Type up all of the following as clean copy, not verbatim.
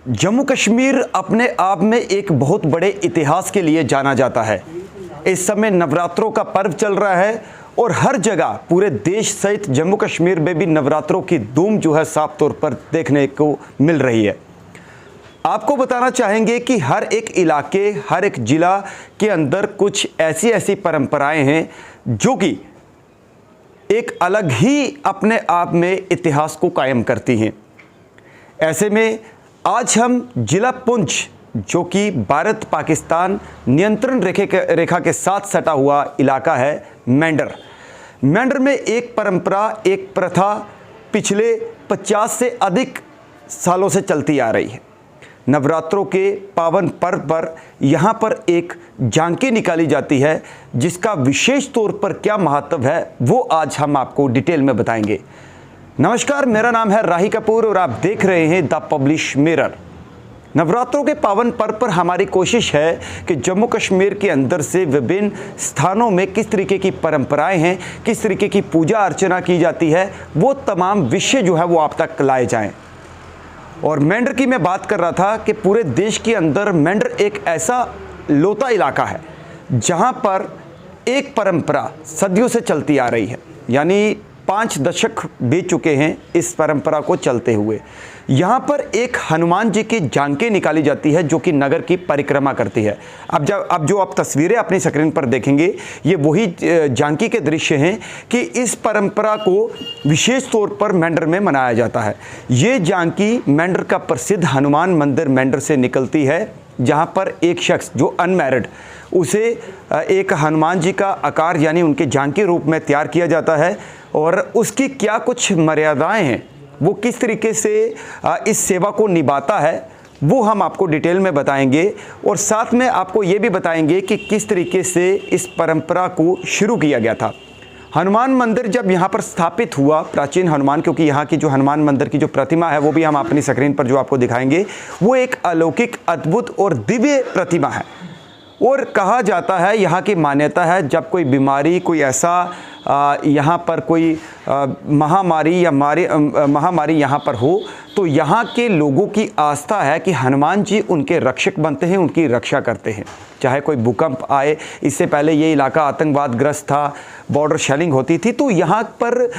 जम्मू कश्मीर अपने आप में एक बहुत बड़े इतिहास के लिए जाना जाता है। इस समय नवरात्रों का पर्व चल रहा है और हर जगह पूरे देश सहित जम्मू कश्मीर में भी नवरात्रों की धूम जो है साफ तौर पर देखने को मिल रही है। आपको बताना चाहेंगे कि हर एक इलाके, हर एक ज़िला के अंदर कुछ ऐसी परंपराएं हैं जो कि एक अलग ही अपने आप में इतिहास को कायम करती हैं। ऐसे में आज हम जिला पुंछ, जो कि भारत पाकिस्तान नियंत्रण रेखा के साथ सटा हुआ इलाका है, मेंढर में एक परंपरा, एक प्रथा पिछले 50 से अधिक सालों से चलती आ रही है। नवरात्रों के पावन पर्व पर यहाँ पर एक झांकी निकाली जाती है, जिसका विशेष तौर पर क्या महत्व है वो आज हम आपको डिटेल में बताएंगे। नमस्कार, मेरा नाम है राही कपूर और आप देख रहे हैं द पब्लिश मिरर। नवरात्रों के पावन पर्व पर हमारी कोशिश है कि जम्मू कश्मीर के अंदर से विभिन्न स्थानों में किस तरीके की परंपराएं हैं, किस तरीके की पूजा अर्चना की जाती है, वो तमाम विषय जो है वो आप तक लाए जाएं। और मेंढर की मैं बात कर रहा था कि पूरे देश के अंदर मेंढर एक ऐसा लोता इलाका है जहां पर एक परंपरा सदियों से चलती आ रही है, यानी 5 दशक बीत चुके हैं इस परंपरा को चलते हुए। यहाँ पर एक हनुमान जी की झांकी निकाली जाती है जो कि नगर की परिक्रमा करती है। अब जो आप तस्वीरें अपनी स्क्रीन पर देखेंगे, ये वही झांकी के दृश्य हैं कि इस परंपरा को विशेष तौर पर मेंढर में मनाया जाता है। ये झांकी मेंढर का प्रसिद्ध हनुमान मंदिर मेंढर से निकलती है, जहाँ पर एक शख्स जो अनमैरिड, उसे एक हनुमान जी का आकार यानी उनके झांकी रूप में तैयार किया जाता है और उसकी क्या कुछ मर्यादाएं हैं, वो किस तरीके से इस सेवा को निभाता है, वो हम आपको डिटेल में बताएंगे। और साथ में आपको ये भी बताएंगे कि किस तरीके से इस परंपरा को शुरू किया गया था। हनुमान मंदिर जब यहाँ पर स्थापित हुआ, प्राचीन हनुमान, क्योंकि यहाँ की जो हनुमान मंदिर की जो प्रतिमा है वो भी हम अपनी स्क्रीन पर जो आपको दिखाएंगे, वो एक अलौकिक, अद्भुत और दिव्य प्रतिमा है। और कहा जाता है, यहाँ की मान्यता है, जब कोई बीमारी, कोई ऐसा यहाँ पर कोई महामारी यहाँ पर हो, तो यहाँ के लोगों की आस्था है कि हनुमान जी उनके रक्षक बनते हैं, उनकी रक्षा करते हैं। चाहे कोई भूकंप आए, इससे पहले ये इलाका आतंकवादग्रस्त था, बॉर्डर शेलिंग होती थी, तो यहाँ पर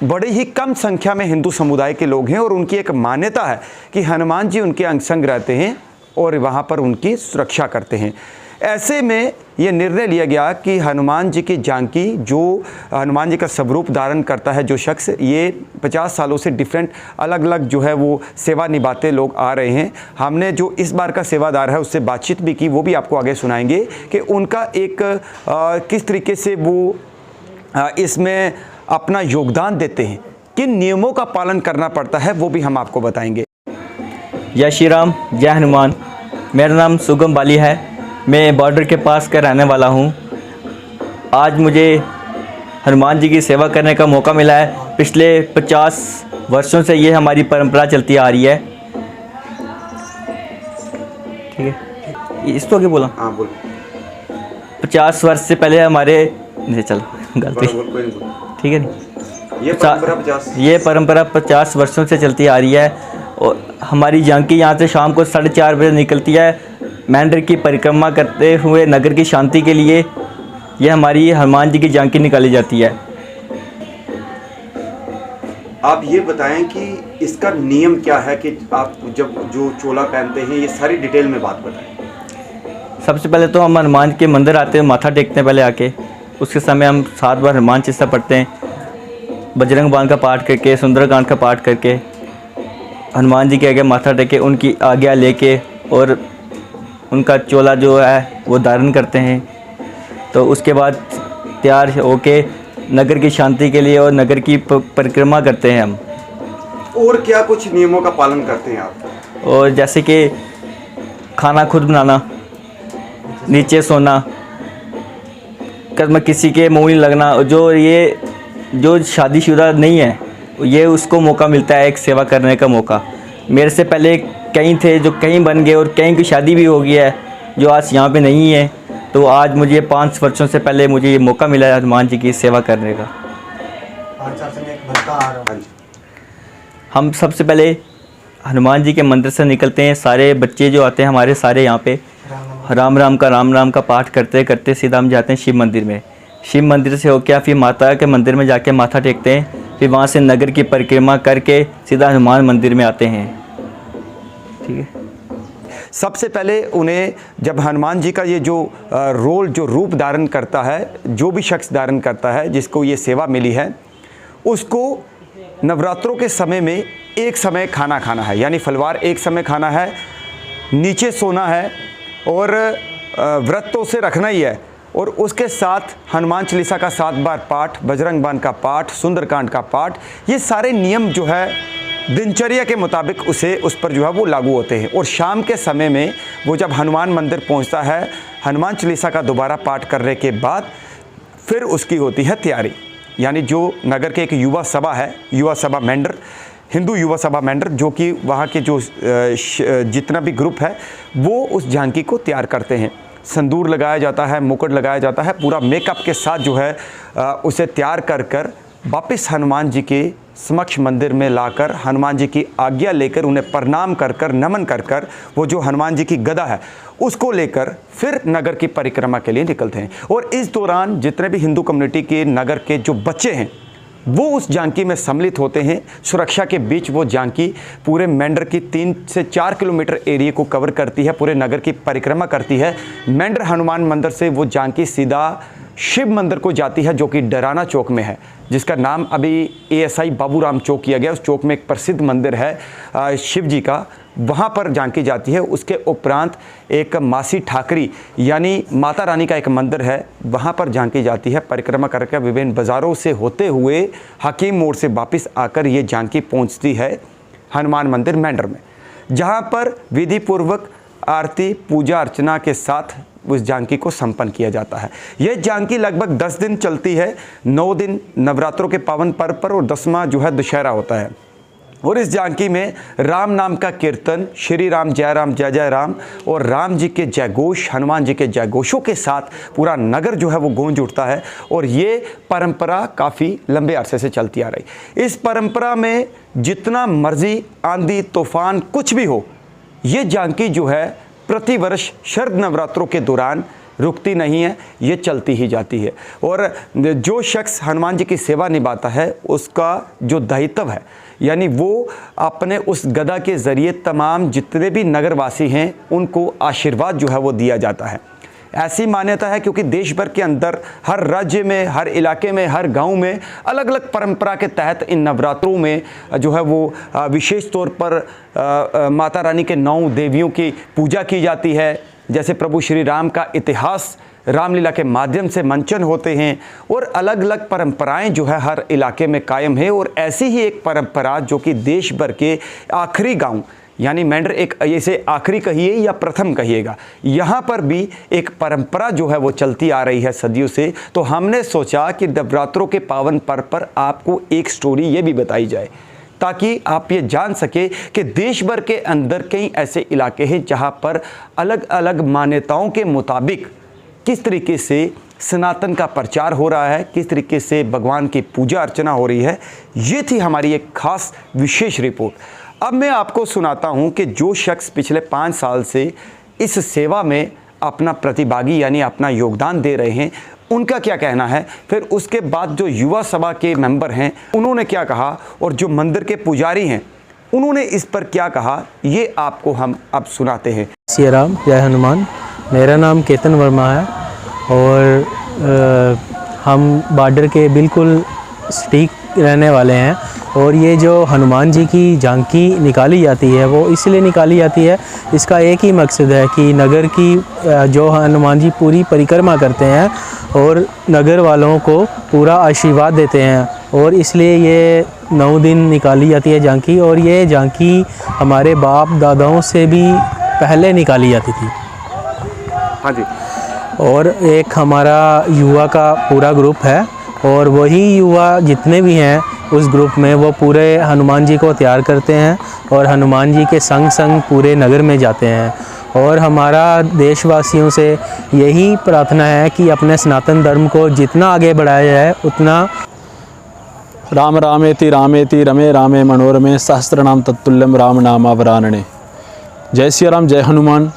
बड़े ही कम संख्या में हिंदू समुदाय के लोग हैं और उनकी एक मान्यता है कि हनुमान जी उनके अंग संग रहते हैं और वहाँ पर उनकी सुरक्षा करते हैं। ऐसे में ये निर्णय लिया गया कि हनुमान जी की झांकी, जो हनुमान जी का स्वरूप धारण करता है जो शख्स, ये 50 सालों से डिफरेंट अलग अलग जो है वो सेवा निभाते लोग आ रहे हैं। हमने जो इस बार का सेवादार है उससे बातचीत भी की, वो भी आपको आगे सुनाएंगे कि उनका एक किस तरीके से वो इसमें अपना योगदान देते हैं, किन नियमों का पालन करना पड़ता है, वो भी हम आपको बताएंगे। जय श्री राम, जय हनुमान। मेरा नाम सुगम बाली है, मैं बॉर्डर के पास का रहने वाला हूँ। आज मुझे हनुमान जी की सेवा करने का मौका मिला है। पिछले 50 वर्षों से ये हमारी परंपरा चलती आ रही है। ठीक है, इस तो आगे बोला। हाँ बोल। 50 वर्ष से पहले हमारे, नहीं चलो गलती, ठीक है नहीं, ये परंपरा 50 वर्षों से चलती आ रही है। और हमारी झांकी यहाँ से शाम को 4:30 बजे निकलती है, मेंढर की परिक्रमा करते हुए नगर की शांति के लिए यह हमारी हनुमान जी की झांकी निकाली जाती है। आप ये बताएं कि इसका नियम क्या है, कि आप जब जो चोला पहनते हैं, ये सारी डिटेल में बात बताएं। सबसे पहले तो हम हनुमान के मंदिर आते हैं, माथा टेकते हैं पहले आके। उसके समय हम 7 बार हनुमान चालीसा पढ़ते हैं, बजरंग बाण का पाठ करके, सुंदरकांड का पाठ करके, हनुमान जी के आगे माथा टेके, उनकी आज्ञा लेके और उनका चोला जो है वो धारण करते हैं। तो उसके बाद तैयार होके नगर की शांति के लिए और नगर की परिक्रमा करते हैं हम। और क्या कुछ नियमों का पालन करते हैं आप? और जैसे कि खाना खुद बनाना, नीचे सोना, कदम किसी के मुँह नहीं लगना। जो शादीशुदा नहीं है, ये उसको मौका मिलता है एक सेवा करने का मौका। मेरे से पहले कई थे जो कहीं बन गए और कहीं की शादी भी हो गई है जो आज यहाँ पे नहीं है। तो आज मुझे 5 वर्षों से पहले मुझे ये मौका मिला है हनुमान जी की सेवा करने का। 5 साल से मैं एक बनता आ रहा हूँ। हम सबसे पहले हनुमान जी के मंदिर से निकलते हैं, सारे बच्चे जो आते हैं हमारे सारे यहाँ पे राम राम का पाठ करते करते सीधा हम जाते हैं शिव मंदिर में। शिव मंदिर से होकर फिर माता के मंदिर में जाके माथा टेकते हैं, फिर वहाँ से नगर की परिक्रमा करके सीधा हनुमान मंदिर में आते हैं। ठीक है। सबसे पहले उन्हें जब हनुमान जी का ये जो रोल जो रूप धारण करता है, जो भी शख्स धारण करता है जिसको ये सेवा मिली है, उसको नवरात्रों के समय में एक समय खाना खाना है, यानी फलवार एक समय खाना है, नीचे सोना है और व्रत तो उसे रखना ही है, और उसके साथ हनुमान चालीसा का 7 बार पाठ, बजरंग बाण का पाठ, सुंदरकांड का पाठ, ये सारे नियम जो है दिनचर्या के मुताबिक उस पर जो है वो लागू होते हैं। और शाम के समय में वो जब हनुमान मंदिर पहुंचता है, हनुमान चालीसा का दोबारा पाठ करने के बाद फिर उसकी होती है तैयारी, यानी जो नगर के एक युवा सभा है, युवा सभा मेंढर, हिंदू युवा सभा मेंढर, जो कि वहाँ के जो जितना भी ग्रुप है वो उस झांकी को तैयार करते हैं। संदूर लगाया जाता है, मुकुट लगाया जाता है, पूरा मेकअप के साथ जो है उसे तैयार कर वापस हनुमान जी के समक्ष मंदिर में लाकर हनुमान जी की आज्ञा लेकर उन्हें प्रणाम कर नमन कर वो जो हनुमान जी की गदा है उसको लेकर फिर नगर की परिक्रमा के लिए निकलते हैं। और इस दौरान जितने भी हिंदू कम्युनिटी के नगर के जो बच्चे हैं वो उस झांकी में सम्मिलित होते हैं। सुरक्षा के बीच वो झांकी पूरे मेंढर की 3 से 4 किलोमीटर एरिया को कवर करती है, पूरे नगर की परिक्रमा करती है। मेंढर हनुमान मंदिर से वो झांकी सीधा शिव मंदिर को जाती है, जो कि डराना चौक में है, जिसका नाम अभी ASI बाबूराम चौक किया गया। उस चौक में एक प्रसिद्ध मंदिर है शिव जी का, वहाँ पर झांकी जाती है। उसके उपरांत एक मासी ठाकरी यानी माता रानी का एक मंदिर है, वहाँ पर झांकी जाती है। परिक्रमा करके विभिन्न बाज़ारों से होते हुए हकीम मोड़ से वापस आकर ये झांकी पहुँचती है हनुमान मंदिर मेंढर में, जहाँ पर विधि पूर्वक आरती पूजा अर्चना के साथ उस झांकी को संपन्न किया जाता है। यह झांकी लगभग 10 दिन चलती है, 9 दिन नवरात्रों के पावन पर्व पर और 10वां जो है दशहरा होता है। और इस झांकी में राम नाम का कीर्तन, श्री राम जय जय राम और राम जी के जयघोष, हनुमान जी के जयघोषों के साथ पूरा नगर जो है वो गूंज उठता है। और ये परंपरा काफ़ी लंबे अरसे से चलती आ रही। इस परंपरा में जितना मर्जी आंधी तूफान कुछ भी हो, ये झांकी जो है प्रतिवर्ष शरद नवरात्रों के दौरान रुकती नहीं है, ये चलती ही जाती है। और जो शख्स हनुमान जी की सेवा निभाता है उसका जो दायित्व है, यानी वो अपने उस गदा के ज़रिए तमाम जितने भी नगरवासी हैं उनको आशीर्वाद जो है वो दिया जाता है। ऐसी मान्यता है क्योंकि देश भर के अंदर हर राज्य में, हर इलाके में, हर गांव में अलग अलग परंपरा के तहत इन नवरात्रों में जो है वो विशेष तौर पर माता रानी के 9 देवियों की पूजा की जाती है। जैसे प्रभु श्री राम का इतिहास रामलीला के माध्यम से मंचन होते हैं और अलग अलग परंपराएं जो है हर इलाके में कायम है। और ऐसी ही एक परंपरा जो कि देश भर के आखिरी गांव, यानी मेंढर एक ऐसे आखिरी कहिए या प्रथम कहिएगा, यहाँ पर भी एक परंपरा जो है वो चलती आ रही है सदियों से। तो हमने सोचा कि नवरात्रों के पावन पर्व पर आपको एक स्टोरी ये भी बताई जाए, ताकि आप ये जान सके कि देश भर के अंदर कई ऐसे इलाके हैं जहाँ पर अलग अलग मान्यताओं के मुताबिक किस तरीके से सनातन का प्रचार हो रहा है, किस तरीके से भगवान की पूजा अर्चना हो रही है। ये थी हमारी एक खास विशेष रिपोर्ट। अब मैं आपको सुनाता हूँ कि जो शख्स पिछले 5 साल से इस सेवा में अपना प्रतिभागी यानी अपना योगदान दे रहे हैं, उनका क्या कहना है। फिर उसके बाद जो युवा सभा के मेंबर हैं उन्होंने क्या कहा, और जो मंदिर के पुजारी हैं उन्होंने इस पर क्या कहा, ये आपको हम अब सुनाते हैं। श्री राम जय हनुमान। मेरा नाम केतन वर्मा है और हम बॉर्डर के बिल्कुल सटीक रहने वाले हैं। और ये जो हनुमान जी की झांकी निकाली जाती है वो इसलिए निकाली जाती है, इसका एक ही मकसद है कि नगर की जो हनुमान जी पूरी परिक्रमा करते हैं और नगर वालों को पूरा आशीर्वाद देते हैं, और इसलिए ये 9 दिन निकाली जाती है झांकी। और ये झांकी हमारे बाप दादाओं से भी पहले निकाली जाती थी। हाँ जी। और एक हमारा युवा का पूरा ग्रुप है और वही युवा जितने भी हैं उस ग्रुप में वो पूरे हनुमान जी को तैयार करते हैं और हनुमान जी के संग संग पूरे नगर में जाते हैं। और हमारा देशवासियों से यही प्रार्थना है कि अपने सनातन धर्म को जितना आगे बढ़ाया जाए उतना राम रामेति रामेति रमे रामे मनोरमे सहस्रनाम तत्तुल्यम राम नामावरानने। जय श्री राम, जय हनुमान।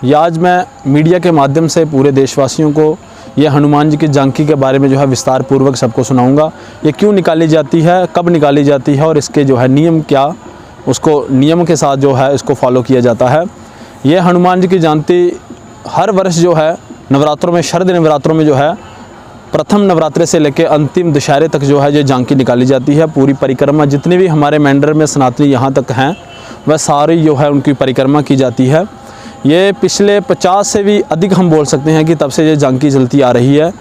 ये आज मैं मीडिया के माध्यम से पूरे देशवासियों को ये हनुमान जी की झांकी के बारे में जो है विस्तार पूर्वक सबको सुनाऊंगा। ये क्यों निकाली जाती है, कब निकाली जाती है और इसके जो है नियम क्या, उसको नियम के साथ जो है इसको फॉलो किया जाता है। ये हनुमान जी की झांकी हर वर्ष जो है नवरात्रों में, शरद नवरात्रों में जो है प्रथम नवरात्रे से लेकर अंतिम दशहरे तक जो है ये झांकी निकाली जाती है। पूरी परिक्रमा जितने भी हमारे मेंढर में सनातनी यहाँ तक हैं वह सारी जो है उनकी परिक्रमा की जाती है। ये पिछले 50 से भी अधिक हम बोल सकते हैं कि तब से ये झांकी चलती आ रही है।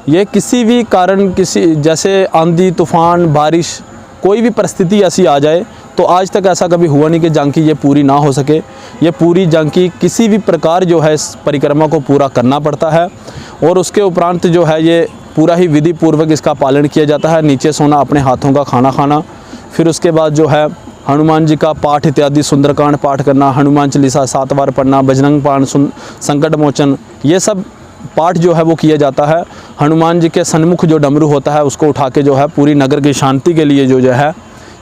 ये किसी भी कारण, किसी जैसे आंधी तूफान बारिश, कोई भी परिस्थिति ऐसी आ जाए तो आज तक ऐसा कभी हुआ नहीं कि झांकी ये पूरी ना हो सके। ये पूरी झांकी किसी भी प्रकार जो है इस परिक्रमा को पूरा करना पड़ता है और उसके उपरांत जो है ये पूरा ही विधि पूर्वक इसका पालन किया जाता है। नीचे सोना, अपने हाथों का खाना खाना, फिर उसके बाद जो है हनुमान जी का पाठ इत्यादि, सुंदरकांड पाठ करना, हनुमान चालीसा 7 बार पढ़ना, बजरंग बाण, संकट मोचन, ये सब पाठ जो है वो किया जाता है। हनुमान जी के सन्मुख जो डमरू होता है उसको उठा के जो है पूरी नगर की शांति के लिए जो है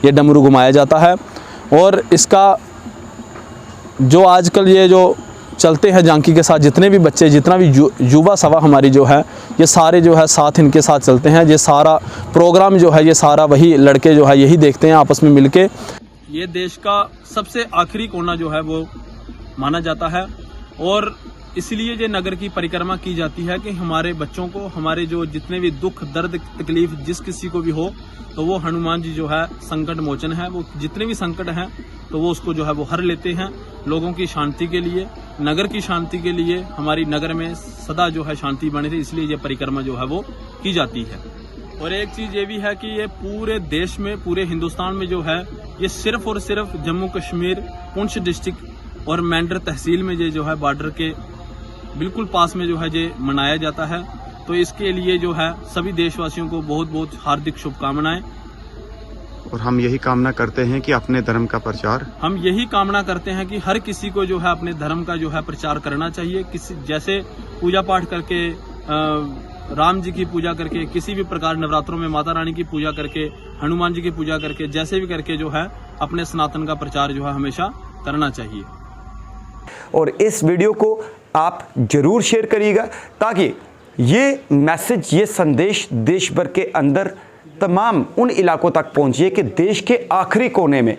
ये डमरू घुमाया जाता है। और इसका जो आजकल ये जो चलते हैं झांकी के साथ जितने भी बच्चे, जितना भी युवा सभा हमारी जो है, ये सारे जो है साथ इनके साथ चलते हैं। ये सारा प्रोग्राम जो है ये सारा वही लड़के जो है यही देखते हैं आपस में मिलके। ये देश का सबसे आखिरी कोना जो है वो माना जाता है और इसलिए ये नगर की परिक्रमा की जाती है कि हमारे बच्चों को, हमारे जो जितने भी दुख दर्द तकलीफ जिस किसी को भी हो तो वो हनुमान जी जो है संकट मोचन है, वो जितने भी संकट हैं तो वो उसको जो है वो हर लेते हैं। लोगों की शांति के लिए, नगर की शांति के लिए, हमारी नगर में सदा जो है शांति बने थे, इसलिए ये परिक्रमा जो है वो की जाती है। और एक चीज़ ये भी है कि ये पूरे देश में, पूरे हिंदुस्तान में जो है ये सिर्फ और सिर्फ जम्मू कश्मीर, पुंछ डिस्ट्रिक्ट और मेंढर तहसील में ये जो है बॉर्डर के बिल्कुल पास में जो है ये मनाया जाता है। तो इसके लिए जो है सभी देशवासियों को बहुत बहुत हार्दिक शुभकामनाएं। और हम यही कामना करते हैं कि अपने धर्म का प्रचार, हम यही कामना करते हैं कि हर किसी को जो है अपने धर्म का जो है प्रचार करना चाहिए। किसी जैसे पूजा पाठ करके, राम जी की पूजा करके, किसी भी प्रकार नवरात्रों में माता रानी की पूजा करके, हनुमान जी की पूजा करके, जैसे भी करके जो है अपने सनातन का प्रचार जो है हमेशा करना चाहिए। और इस वीडियो को आप जरूर शेयर करिएगा ताकि ये मैसेज, ये संदेश देश भर के अंदर तमाम उन इलाकों तक पहुंचे कि देश के आखिरी कोने में,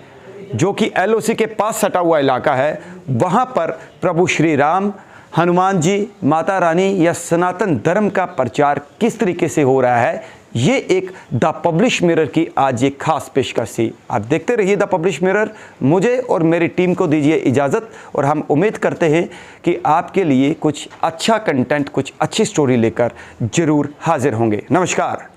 जो कि LOC के पास सटा हुआ इलाका है, वहां पर प्रभु श्री राम, हनुमान जी, माता रानी या सनातन धर्म का प्रचार किस तरीके से हो रहा है। ये एक द पब्लिश मिरर की आज एक खास पेशकश थी। आप देखते रहिए द पब्लिश मिरर। मुझे और मेरी टीम को दीजिए इजाज़त और हम उम्मीद करते हैं कि आपके लिए कुछ अच्छा कंटेंट, कुछ अच्छी स्टोरी लेकर जरूर हाजिर होंगे। नमस्कार।